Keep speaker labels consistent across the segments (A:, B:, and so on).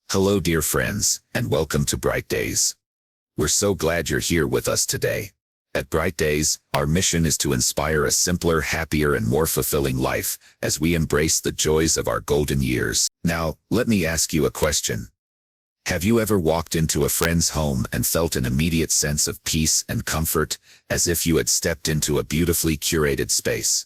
A: Hello dear friends, and welcome to Bright Days. We're so glad you're here with us today. At Bright Days, our mission is to inspire a simpler, happier, and more fulfilling life as we embrace the joys of our golden years. Now, let me ask you a question. Have you ever walked into a friend's home and felt an immediate sense of peace and comfort, as if you had stepped into a beautifully curated space?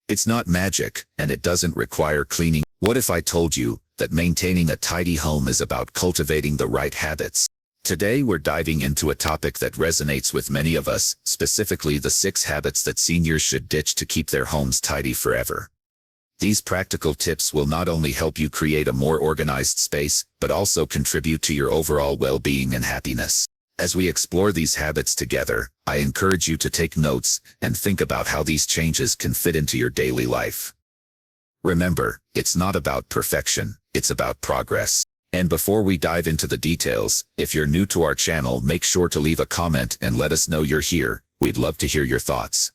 A: It's not magic, and it doesn't require cleaning. What if I told you that maintaining a tidy home is about cultivating the right habits? Today we're diving into a topic that resonates with many of us, specifically the 6 habits that seniors should ditch to keep their homes tidy forever. These practical tips will not only help you create a more organized space, but also contribute to your overall well-being and happiness. As we explore these habits together, I encourage you to take notes and think about how these changes can fit into your daily life. Remember, it's not about perfection, it's about progress. And before we dive into the details, if you're new to our channel, make sure to leave a comment and let us know you're here. We'd love to hear your thoughts.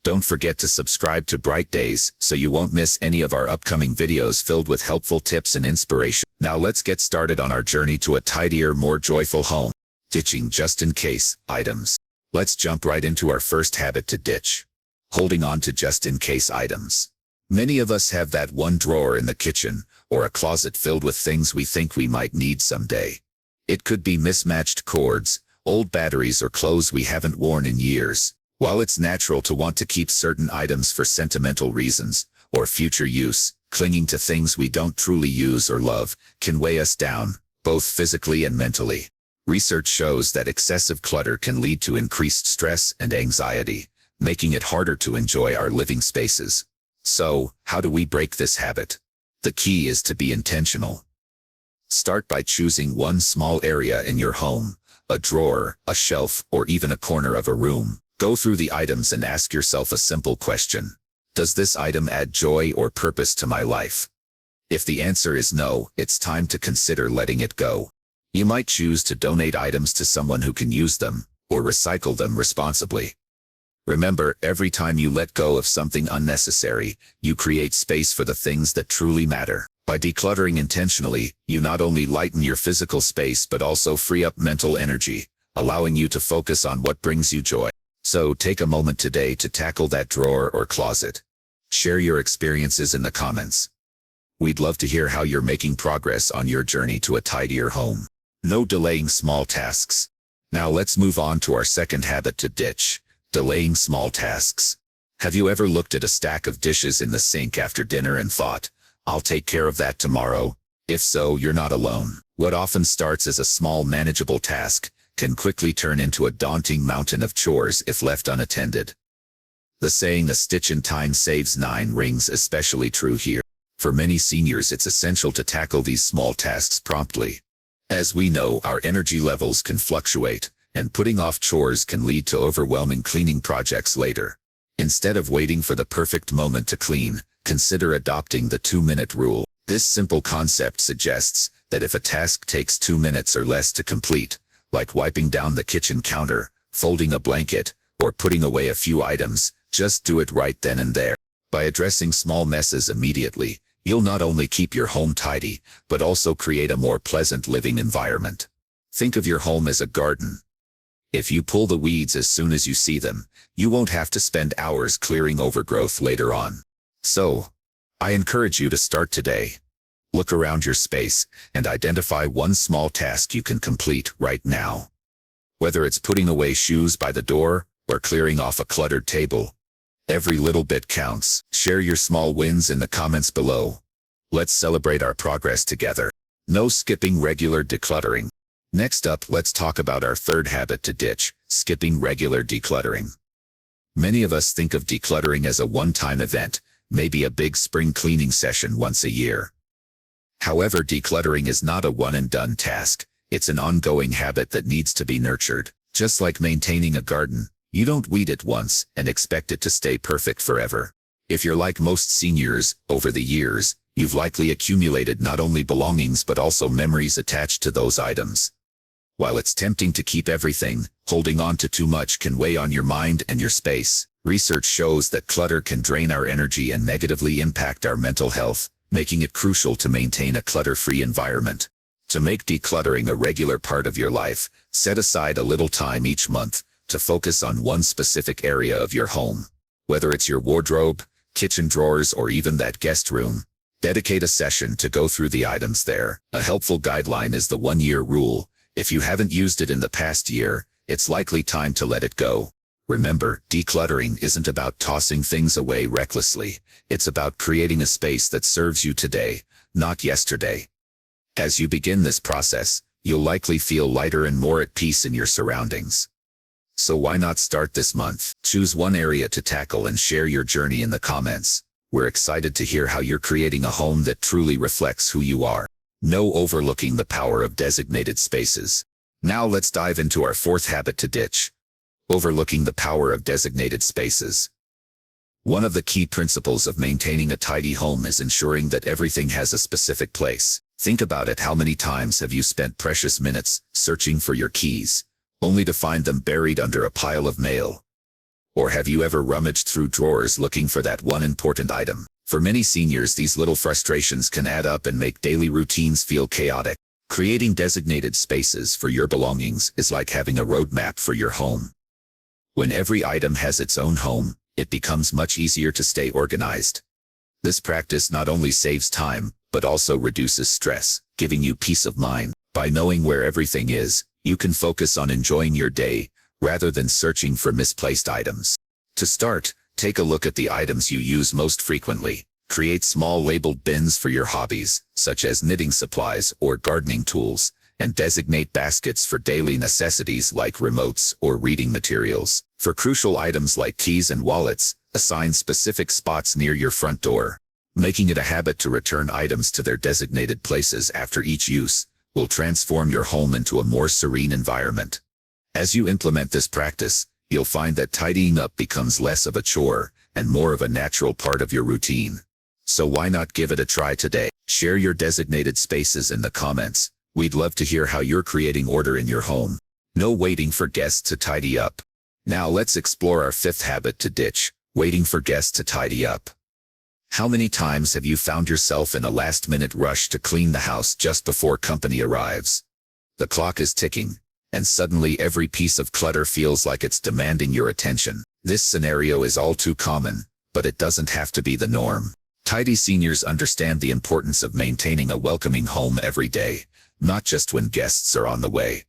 A: Don't forget to subscribe to Bright Days so you won't miss any of our upcoming videos filled with helpful tips and inspiration. Now let's get started on our journey to a tidier, more joyful home. Ditching just-in-case items. Let's jump right into our first habit to ditch. Holding on to just-in-case items. Many of us have that one drawer in the kitchen, or a closet filled with things we think we might need someday. It could be mismatched cords, old batteries, or clothes we haven't worn in years. While it's natural to want to keep certain items for sentimental reasons, or future use, clinging to things we don't truly use or love can weigh us down, both physically and mentally. Research shows that excessive clutter can lead to increased stress and anxiety, making it harder to enjoy our living spaces. So, how do we break this habit? The key is to be intentional. Start by choosing one small area in your home, a drawer, a shelf, or even a corner of a room. Go through the items and ask yourself a simple question. Does this item add joy or purpose to my life? If the answer is no, it's time to consider letting it go. You might choose to donate items to someone who can use them, or recycle them responsibly. Remember, every time you let go of something unnecessary, you create space for the things that truly matter. By decluttering intentionally, you not only lighten your physical space but also free up mental energy, allowing you to focus on what brings you joy. So take a moment today to tackle that drawer or closet. Share your experiences in the comments. We'd love to hear how you're making progress on your journey to a tidier home. No delaying small tasks. Now let's move on to our second habit to ditch. Delaying small tasks. Have you ever looked at a stack of dishes in the sink after dinner and thought, I'll take care of that tomorrow? If so, you're not alone. What often starts as a small, manageable task can quickly turn into a daunting mountain of chores if left unattended. The saying, a stitch in time saves 9, rings especially true here. For many seniors, it's essential to tackle these small tasks promptly. As we know, our energy levels can fluctuate, and putting off chores can lead to overwhelming cleaning projects later. Instead of waiting for the perfect moment to clean, consider adopting the 2-minute rule. This simple concept suggests that if a task takes 2 minutes or less to complete, like wiping down the kitchen counter, folding a blanket, or putting away a few items, just do it right then and there. By addressing small messes immediately, you'll not only keep your home tidy, but also create a more pleasant living environment. Think of your home as a garden. If you pull the weeds as soon as you see them, you won't have to spend hours clearing overgrowth later on. So, I encourage you to start today. Look around your space and identify one small task you can complete right now. Whether it's putting away shoes by the door or clearing off a cluttered table, every little bit counts. Share your small wins in the comments below. Let's celebrate our progress together. No skipping regular decluttering. Next up, let's talk about our third habit to ditch, skipping regular decluttering. Many of us think of decluttering as a one-time event, maybe a big spring cleaning session once a year. However, decluttering is not a one-and-done task. It's an ongoing habit that needs to be nurtured. Just like maintaining a garden, you don't weed it once and expect it to stay perfect forever. If you're like most seniors, over the years, you've likely accumulated not only belongings but also memories attached to those items. While it's tempting to keep everything, holding on to too much can weigh on your mind and your space. Research shows that clutter can drain our energy and negatively impact our mental health, making it crucial to maintain a clutter-free environment. To make decluttering a regular part of your life, set aside a little time each month to focus on one specific area of your home. Whether it's your wardrobe, kitchen drawers, or even that guest room, dedicate a session to go through the items there. A helpful guideline is the 1-year rule. If you haven't used it in the past year, it's likely time to let it go. Remember, decluttering isn't about tossing things away recklessly. It's about creating a space that serves you today, not yesterday. As you begin this process, you'll likely feel lighter and more at peace in your surroundings. So why not start this month? Choose one area to tackle and share your journey in the comments. We're excited to hear how you're creating a home that truly reflects who you are. No overlooking the power of designated spaces. Now let's dive into our 4th habit to ditch. Overlooking the power of designated spaces. One of the key principles of maintaining a tidy home is ensuring that everything has a specific place. Think about it. How many times have you spent precious minutes searching for your keys, only to find them buried under a pile of mail? Or have you ever rummaged through drawers looking for that one important item? For many seniors, these little frustrations can add up and make daily routines feel chaotic. Creating designated spaces for your belongings is like having a roadmap for your home. When every item has its own home, it becomes much easier to stay organized. This practice not only saves time, but also reduces stress, giving you peace of mind. By knowing where everything is, you can focus on enjoying your day, rather than searching for misplaced items. To start, take a look at the items you use most frequently. Create small labeled bins for your hobbies, such as knitting supplies or gardening tools, and designate baskets for daily necessities like remotes or reading materials. For crucial items like keys and wallets, assign specific spots near your front door. Making it a habit to return items to their designated places after each use will transform your home into a more serene environment. As you implement this practice, you'll find that tidying up becomes less of a chore and more of a natural part of your routine. So why not give it a try today? Share your designated spaces in the comments. We'd love to hear how you're creating order in your home. No waiting for guests to tidy up. Now let's explore our 5th habit to ditch, waiting for guests to tidy up. How many times have you found yourself in a last-minute rush to clean the house just before company arrives? The clock is ticking, and suddenly every piece of clutter feels like it's demanding your attention. This scenario is all too common, but it doesn't have to be the norm. Tidy seniors understand the importance of maintaining a welcoming home every day, not just when guests are on the way.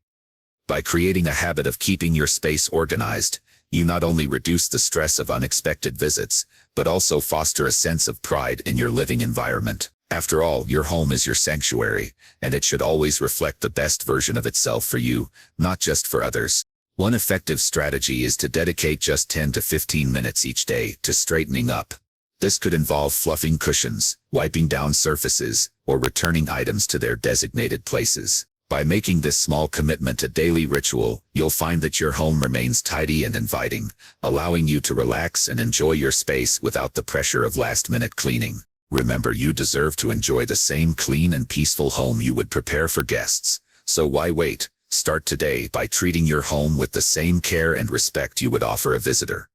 A: By creating a habit of keeping your space organized, you not only reduce the stress of unexpected visits, but also foster a sense of pride in your living environment. After all, your home is your sanctuary, and it should always reflect the best version of itself for you, not just for others. One effective strategy is to dedicate just 10 to 15 minutes each day to straightening up. This could involve fluffing cushions, wiping down surfaces, or returning items to their designated places. By making this small commitment a daily ritual, you'll find that your home remains tidy and inviting, allowing you to relax and enjoy your space without the pressure of last-minute cleaning. Remember, you deserve to enjoy the same clean and peaceful home you would prepare for guests. So why wait? Start today by treating your home with the same care and respect you would offer a visitor.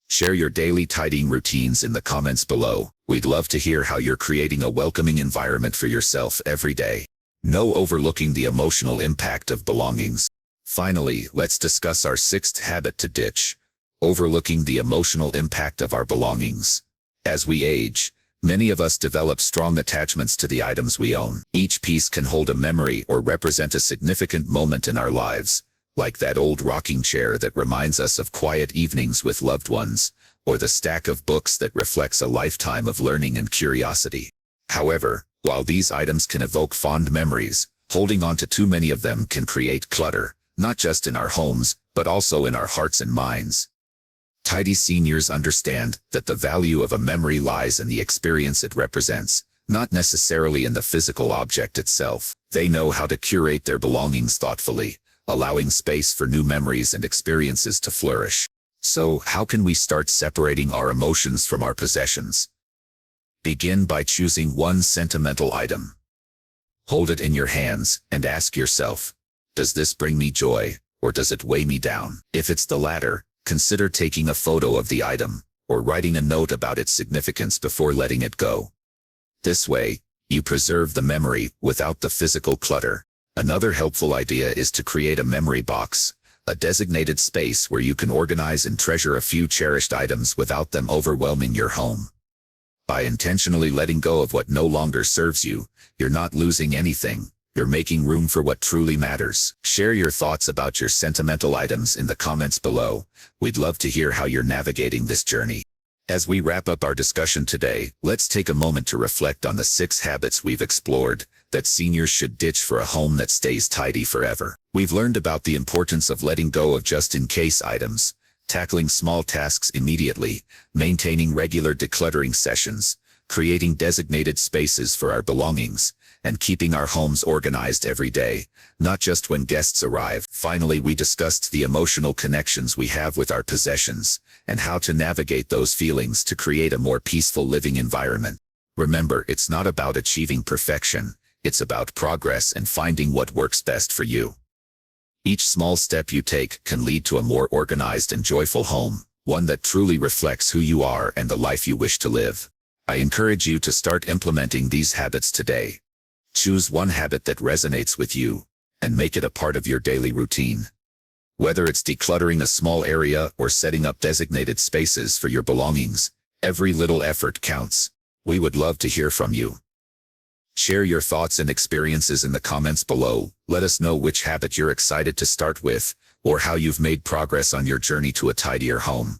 A: Share your daily tidying routines in the comments below. We'd love to hear how you're creating a welcoming environment for yourself every day. No overlooking the emotional impact of belongings. Finally, let's discuss our 6th habit to ditch, overlooking the emotional impact of our belongings. As we age, many of us develop strong attachments to the items we own. Each piece can hold a memory or represent a significant moment in our lives, like that old rocking chair that reminds us of quiet evenings with loved ones, or the stack of books that reflects a lifetime of learning and curiosity. However, while these items can evoke fond memories, holding on to too many of them can create clutter, not just in our homes, but also in our hearts and minds. Tidy seniors understand that the value of a memory lies in the experience it represents, not necessarily in the physical object itself. They know how to curate their belongings thoughtfully, allowing space for new memories and experiences to flourish. So, how can we start separating our emotions from our possessions? Begin by choosing one sentimental item. Hold it in your hands and ask yourself, does this bring me joy, or does it weigh me down? If it's the latter, consider taking a photo of the item, or writing a note about its significance before letting it go. This way, you preserve the memory without the physical clutter. Another helpful idea is to create a memory box, a designated space where you can organize and treasure a few cherished items without them overwhelming your home. By intentionally letting go of what no longer serves you, you're not losing anything. You're making room for what truly matters. Share your thoughts about your sentimental items in the comments below. We'd love to hear how you're navigating this journey. As we wrap up our discussion today, let's take a moment to reflect on the 6 habits we've explored that seniors should ditch for a home that stays tidy forever. We've learned about the importance of letting go of just-in-case items, tackling small tasks immediately, maintaining regular decluttering sessions, creating designated spaces for our belongings, and keeping our homes organized every day, not just when guests arrive. Finally, we discussed the emotional connections we have with our possessions, and how to navigate those feelings to create a more peaceful living environment. Remember, it's not about achieving perfection, it's about progress and finding what works best for you. Each small step you take can lead to a more organized and joyful home, one that truly reflects who you are and the life you wish to live. I encourage you to start implementing these habits today. Choose one habit that resonates with you, and make it a part of your daily routine. Whether it's decluttering a small area or setting up designated spaces for your belongings, every little effort counts. We would love to hear from you. Share your thoughts and experiences in the comments below. Let us know which habit you're excited to start with, or how you've made progress on your journey to a tidier home.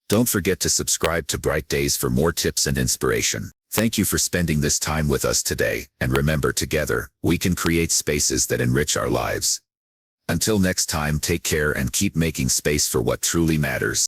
A: Don't forget to subscribe to Bright Days for more tips and inspiration. Thank you for spending this time with us today, and remember, together, we can create spaces that enrich our lives. Until next time, take care and keep making space for what truly matters.